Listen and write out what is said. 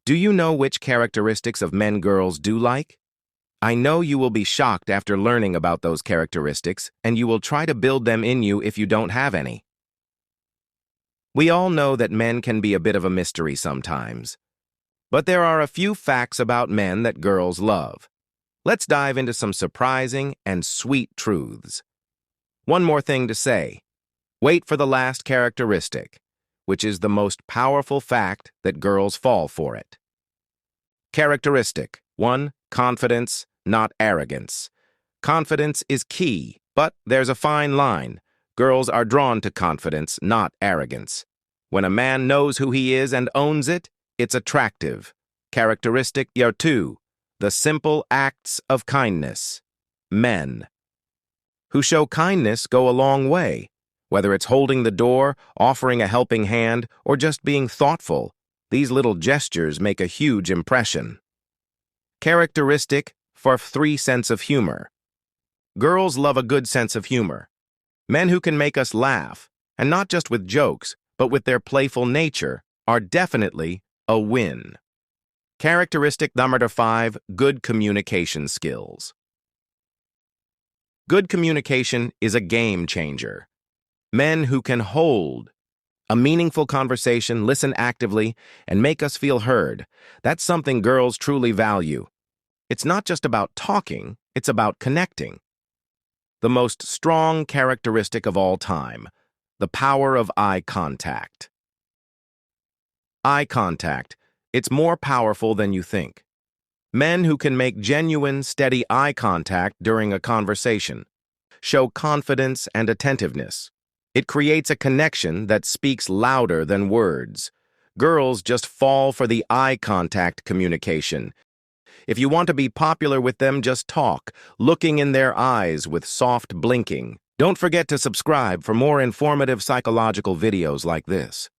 Do you know which characteristics of men girls do like? I know you will be shocked after learning about those characteristics, and you will try to build them in you if you don't have any. We all know that men can be a bit of a mystery sometimes. But there are a few facts about men that girls love. Let's dive into some surprising and sweet truths. One more thing to say. Wait for the last characteristic, which is the most powerful fact that girls fall for it. Characteristic 1. Confidence, not arrogance. Confidence is key, but there's a fine line. Girls are drawn to confidence, not arrogance. When a man knows who he is and owns it, it's attractive. Characteristic 2. The simple acts of kindness. Men who show kindness go a long way. Whether it's holding the door, offering a helping hand, or just being thoughtful, these little gestures make a huge impression. Characteristic 3. Sense of humor. Girls love a good sense of humor. Men who can make us laugh, and not just with jokes, but with their playful nature, are definitely a win. Characteristic number 5. Good communication skills. Good communication is a game changer. Men who can hold a meaningful conversation, listen actively, and make us feel heard, that's something girls truly value. It's not just about talking, it's about connecting. The most strong characteristic of all time, the power of eye contact. Eye contact, it's more powerful than you think. Men who can make genuine, steady eye contact during a conversation show confidence and attentiveness. It creates a connection that speaks louder than words. Girls just fall for the eye contact communication. If you want to be popular with them, just talk, looking in their eyes with soft blinking. Don't forget to subscribe for more informative psychological videos like this.